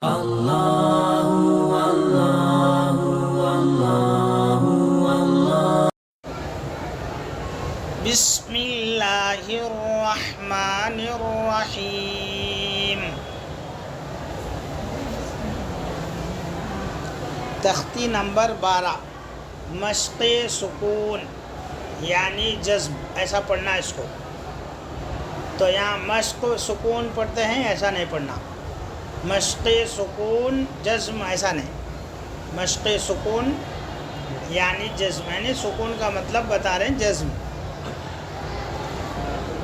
بسم اللہ الرحمن الرحیم۔ تختی نمبر 12، مشق سکون یعنی جزم، ایسا پڑھنا اس کو۔ تو یہاں مشق سکون پڑھتے ہیں، ایسا نہیں پڑھنا۔ مشق سکون جزم ایسا نہیں، مشق سکون یعنی جزم، یعنی سکون کا مطلب بتا رہے ہیں جزم۔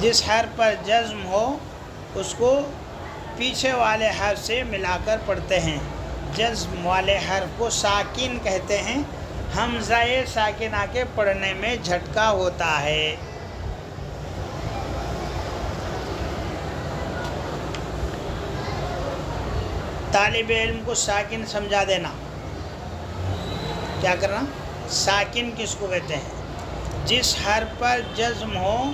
جس حرف پر جزم ہو اس کو پیچھے والے حرف سے ملا کر پڑھتے ہیں۔ جزم والے حرف کو ساکن کہتے ہیں۔ حمزہ ساکنہ کے پڑھنے میں جھٹکا ہوتا ہے۔ طالب علم کو ساکن سمجھا دینا۔ کیا کرنا؟ ساکن کس کو کہتے ہیں؟ جس حرف پر جزم ہو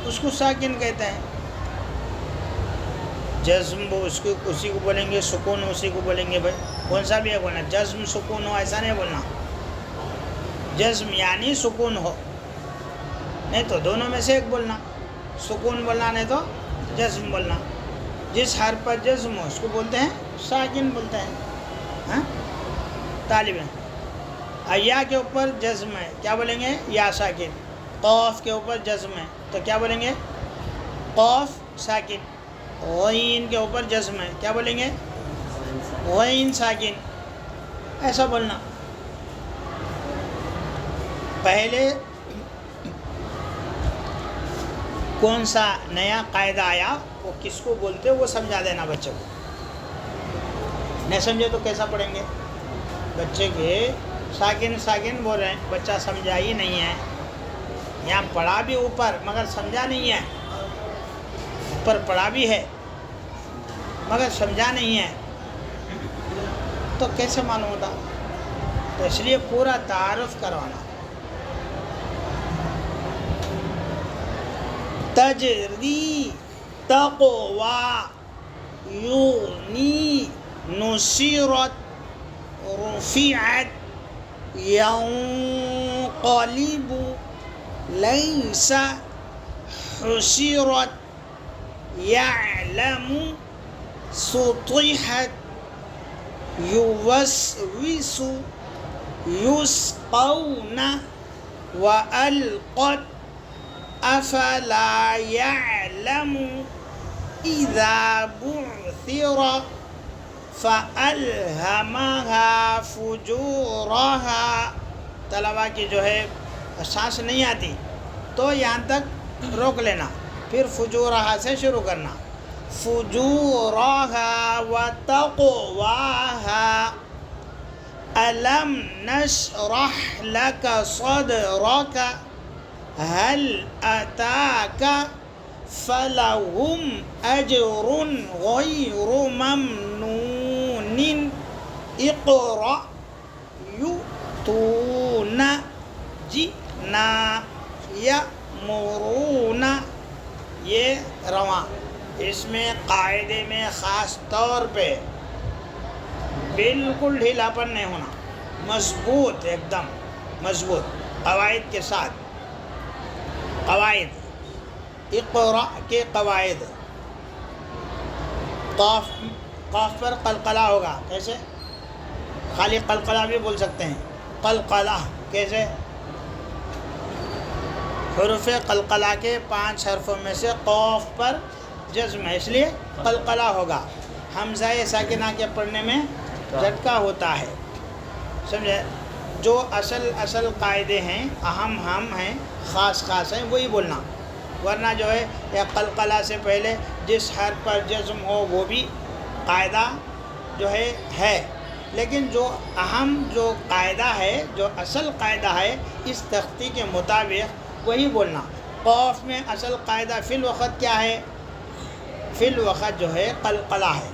اس کو ساکن کہتے ہیں۔ جزم اسی کو بولیں گے، سکون اسی کو بولیں گے۔ بھائی کون سا بھی ہے بولنا؟ جزم سکون ہو ایسا نہیں بولنا۔ جزم یعنی سکون ہو، نہیں تو دونوں میں سے ایک بولنا، سکون بولنا نہیں تو جزم بولنا۔ جس حرف پر جزم ہو اس کو بولتے ہیں ساکن بولتے ہیں۔ ہاں طالب یا کے اوپر جزم ہے، کیا بولیں گے؟ یا ساکن۔ قاف کے اوپر جزم ہے تو کیا بولیں گے؟ قاف ساکن۔ غین کے اوپر جزم ہے، کیا بولیں گے؟ غین ساکن، ایسا بولنا۔ پہلے کون سا نیا قاعدہ آیا وہ کس کو بولتے وہ سمجھا دینا بچے کو۔ نہیں سمجھے تو کیسا پڑھیں گے؟ بچے کے ساکن ساکن بول رہے ہیں، بچہ سمجھا ہی نہیں ہے۔ یہاں پڑھا بھی اوپر مگر سمجھا نہیں ہے، اوپر پڑھا بھی ہے مگر سمجھا نہیں ہے، تو کیسے معلوم ہوتا؟ تو اس لیے پورا تعارف کروانا۔ تجری، تقوی، یغنی، نصرت، رفعت، ينقلب، ليس، حشرت، يعلم، سطحت، يوسوس، يسقون، وألقت، أفلا يعلم إذا بعثر، فألهمها فجورها۔ طلبا کی جو ہے سانس نہیں آتی تو یہاں تک روک لینا، پھر فجورها سے شروع کرنا۔ فجورها وتقواها، ألم نشرح لك صدرك، هل أتاك، فلهم أجر غير ممنون، اقرأ، يؤتون، جئنا، یأمرون۔ یہ رواں، اس میں قاعدے میں خاص طور پہ بالکل ڈھیلاپن نہیں ہونا، مضبوط، ایک دم مضبوط قواعد کے ساتھ۔ قواعد، اقرأ کے قواعد۔ قاف پر قلقلہ ہوگا، کیسے؟ خالی قلقلہ بھی بول سکتے ہیں، قلقلہ کیسے؟ حروف قلقلہ کے 5 حرفوں میں سے قاف پر جزم ہے، اس لیے قلقلہ ہوگا۔ حمزہ ساکنہ کے پڑھنے میں جھٹکا ہوتا ہے، سمجھے؟ جو اصل قاعدے ہیں، اہم ہیں، خاص ہیں، وہی بولنا، ورنہ جو ہے یا قلقلہ سے پہلے جس حرف پر جزم ہو وہ بھی قاعدہ جو ہے، لیکن جو اہم جو قاعدہ ہے، جو اصل قاعدہ ہے اس تختی کے مطابق وہی بولنا۔ قاف میں اصل قاعدہ فی الوقت کیا ہے؟ فی الوقت جو ہے قلقلہ ہے۔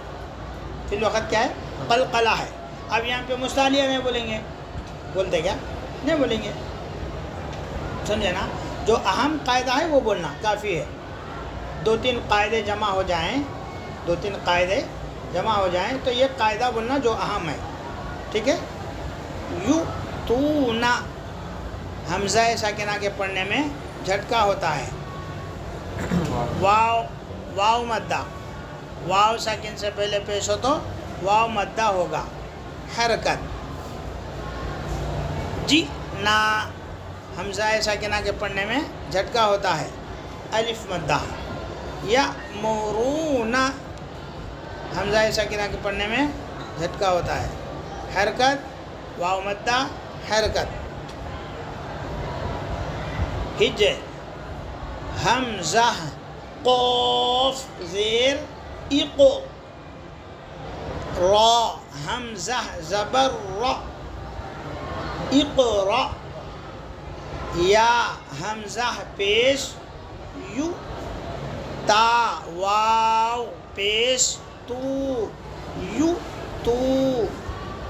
فی الوقت کیا ہے؟ قلقلہ ہے۔ اب یہاں پہ مستعلیہ میں بولیں گے، بولتے کیا؟ نہیں بولیں گے، سمجھے نا؟ جو اہم قاعدہ ہے وہ بولنا کافی ہے۔ 2-3 قاعدے جمع ہو جائیں، 2-3 قاعدے جمع ہو جائیں تو یہ قاعدہ بولنا جو اہم ہے، ٹھیک ہے. یو تو نا حمزہ ساکنہ کے پڑھنے میں جھٹکا ہوتا ہے. واو مدہ، واو ساکن سے پہلے پیش ہو تو واو مدہ ہوگا. حرکت جی نا حمزہ ساکنہ کے پڑھنے میں جھٹکا ہوتا ہے، الف مدہ. یا مورونا حمزہ ساکنہ کے پڑھنے میں جھٹکا ہوتا ہے. حرکت واو مدہ حرکت. ہجے حمزہ قوف زیر اقو. را حمزہ زبر را اقرا. یا حمزہ پیش یو. تا واو پیش تو یو تو.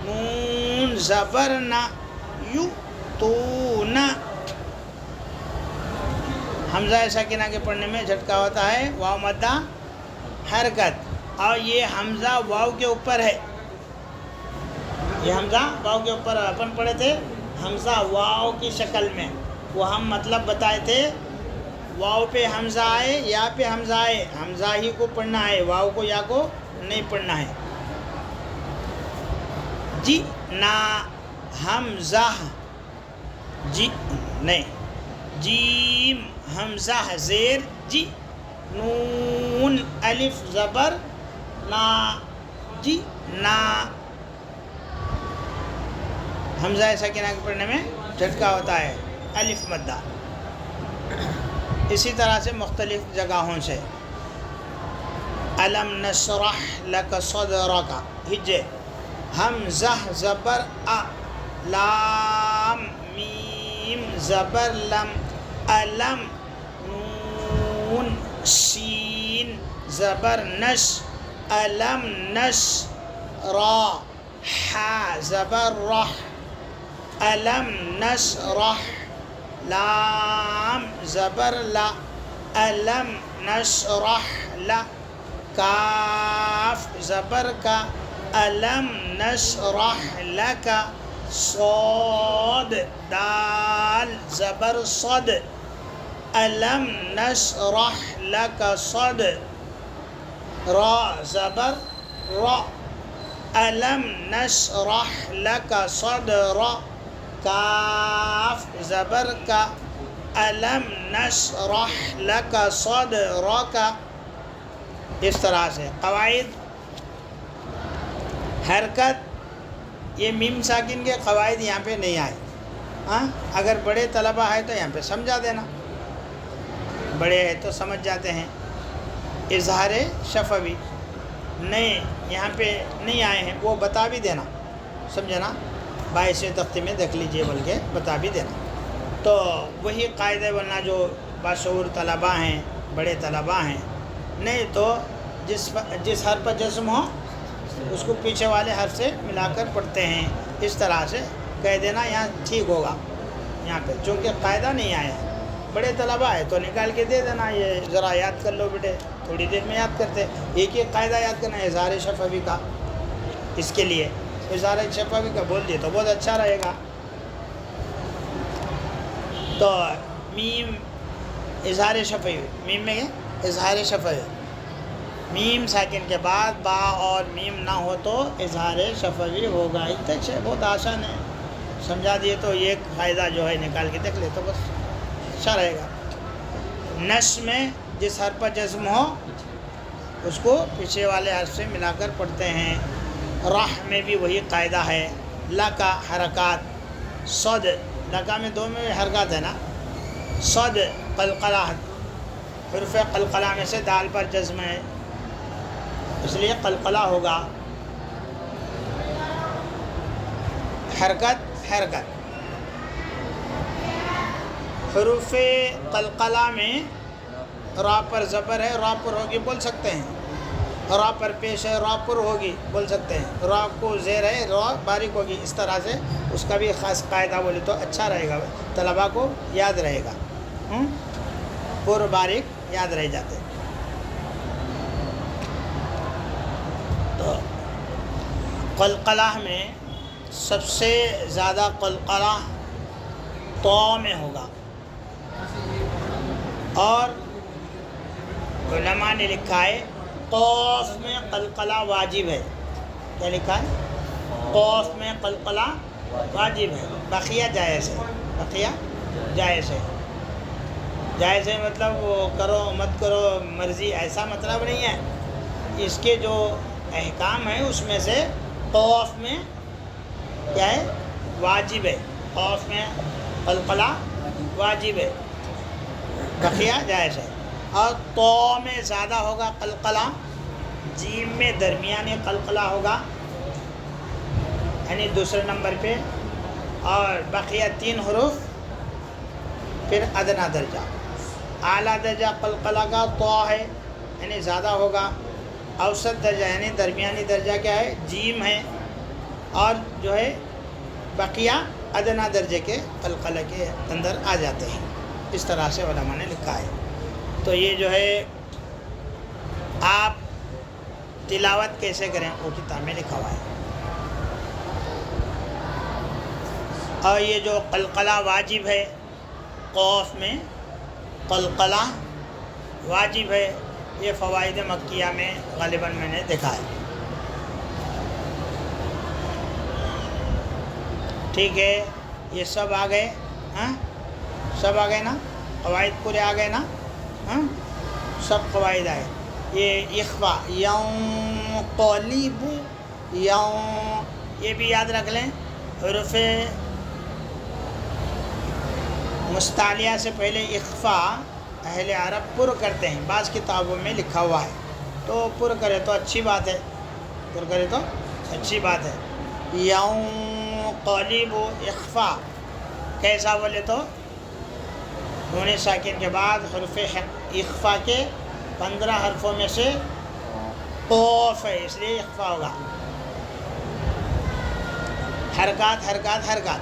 نون زبر نا یو تو نا. حمزہ ساکنہ کے پڑھنے میں جھٹکا ہوتا ہے، واو مدہ حرکت. اور یہ حمزہ واو کے اوپر ہے، یہ حمزہ واو کے اوپر اپن پڑھے تھے حمزہ واو کی شکل میں. وہ ہم مطلب بتائے تھے واو پہ حمزہ آئے یا پہ حمزہ آئے حمزہ ہی کو پڑھنا ہے، واو کو یا کو نہیں پڑھنا ہے. جی نا حمزہ جی نہیں جیم حمزہ زیر جی. نون الف زبر نا جی نا. حمزہ ساکنہ کے پڑھنے میں جھٹکا ہوتا ہے، الف مدہ. اسی طرح سے مختلف جگہوں سے. الم نشرح لک صدرک ہجے حمزہ زبر ا. لام میم زبر لم. الم نون شین زبر نش. الم نش را ح زبر رح. الم نشرح لام زبر لا. الم نشرح لا. کاف زبر کا. الم نشرح لک. صاد دال زبر صد. الم نشرح لک صد. را زبر را. الم نشرح لک صدر. کاف زبر کا. الم نشرح لک صدرک. اس طرح سے قواعد. حرکت یہ میم ساکن کے قواعد یہاں پہ نہیں آئے. ہاں اگر بڑے طلبہ ہے تو یہاں پہ سمجھا دینا، بڑے ہیں تو سمجھ جاتے ہیں. اظہار شفوی نہیں یہاں پہ نہیں آئے ہیں، وہ بتا بھی دینا، سمجھے نا. 22ویں تختی میں دیکھ لیجئے بول کے بتا بھی دینا. تو وہی قاعدے ورنہ جو باشعور طلبہ ہیں، بڑے طلبہ ہیں، نہیں تو جس حرف پر جزم ہو اس کو پیچھے والے حرف سے ملا کر پڑھتے ہیں. اس طرح سے کہہ دینا یہاں ٹھیک ہوگا. یہاں پہ چونکہ قاعدہ نہیں آیا ہے، بڑے طلبہ ہے تو نکال کے دے دینا، یہ ذرا یاد کر لو بیٹے، تھوڑی دیر میں یاد کرتے. ایک ایک قاعدہ یاد کرنا ہے اظہار شفوی کا. اس کے لیے اظہار شفوی کا بول دیے تو بہت اچھا رہے گا. تو میم اظہار شفوی، میم میں اظہار شفوی، میم ساکن کے بعد با اور میم نہ ہو تو اظہار شفوی ہوگا. اتنا بہت آسان ہے، سمجھا دیے تو یہ فائدہ جو ہے نکال کے دیکھ لے تو بس اچھا رہے گا. نش میں جس حرف پر جزم ہو اس کو پیچھے والے حرف سے ملا کر پڑھتے ہیں. راہ میں بھی وہی قاعدہ ہے. لا کا حرکات. صد لکا میں 2 میں حرکات ہے نا. صد قلقلہ، حرف قلقلہ میں سے دال پر جزم ہے اس لیے قلقلہ ہوگا. حرکت حرکت. حروف قلقلہ میں را پر زبر ہے، را پر ہوگی بول سکتے ہیں. را پر پیش ہے، را پر ہوگی بول سکتے ہیں. را کو زیر ہے، را باریک ہوگی. اس طرح سے اس کا بھی خاص قاعدہ بولے تو اچھا رہے گا، طلباء کو یاد رہے گا. پر باریک یاد رہ جاتے. تو قلقلہ میں سب سے زیادہ قلقلہ تو میں ہوگا، اور علماء نے لکھا ہے قوف میں قلقلہ واجب ہے. کیا لکھا ہے؟ قوف میں قلقلہ واجب ہے، بقیہ جائز ہے. بقیہ جائز ہے. جائز ہے مطلب وہ کرو مت کرو مرضی، ایسا مطلب نہیں ہے. اس کے جو احکام ہیں اس میں سے قوف میں کیا ہے؟ واجب ہے. قوف میں قلقلہ واجب ہے، بقیہ جائز ہے. اور تو میں زیادہ ہوگا قلقلہ، جیم میں درمیانی قلقلہ ہوگا یعنی دوسرے نمبر پہ، اور بقیہ 3 حروف پھر ادنا درجہ. اعلیٰ درجہ قلقلہ کا تو ہے یعنی زیادہ ہوگا، اوسط درجہ یعنی درمیانی درجہ کیا ہے؟ جیم ہے، اور جو ہے بقیہ ادنا درجے کے قلقلہ کے اندر آ جاتے ہیں. اس طرح سے علماء نے لکھا ہے. تو یہ جو ہے آپ تلاوت کیسے کریں وہ کتاب میں لکھا ہوا ہے. اور یہ جو قلقلہ واجب ہے، قوف میں قلقلہ واجب ہے، یہ فوائد مکیہ میں غالباً میں نے دیکھا ہے. ٹھیک ہے، یہ سب آ گئے. ہاں سب آ گئے نا؟ قواعد پورے آ گئے نا؟ ہاں سب قواعد آئے. یہ اخفا ينقلب یہ بھی یاد رکھ لیں. حروف مستعلیہ سے پہلے اخفا اہل عرب پر کرتے ہیں، بعض کتابوں میں لکھا ہوا ہے. تو پر کرے تو اچھی بات ہے، پر کرے تو اچھی بات ہے. ينقلب اخفا کیسا بولے تو نون ساکن کے بعد حرف اخفا کے 15 حرفوں میں سے قوف ہے، اس لیے اخفا ہوگا. حرکات حرکات حرکات.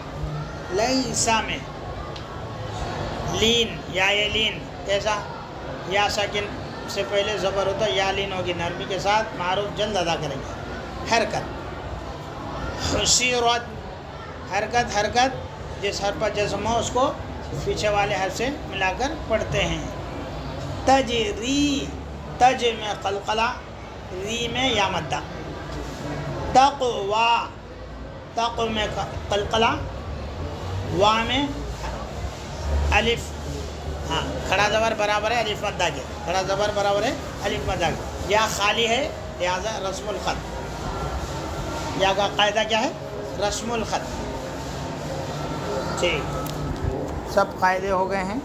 لیسا میں لین یا یہ لین کیسا؟ یا ساکن سے پہلے زبر ہوتا یا لین ہوگی، نرمی کے ساتھ معروف جلد ادا کریں گے. حرکت. حسیرت حرکت حرکت جس حرف پر جزم ہو اس کو پیچھے والے حرف سے ملا کر پڑھتے ہیں. تجری تج میں قلقلہ، ری میں یا مدہ. تقوا تق میں قلقلہ، وا میں الف. ہاں کھڑا زبر برابر ہے الف مدہ کے، کھڑا زبر برابر ہے الف مدہ کے. یا خالی ہے لہذا رسم الخط. یا کا قاعدہ کیا ہے؟ رسم الخط. ٹھیک، سب قاعدے ہو گئے ہیں.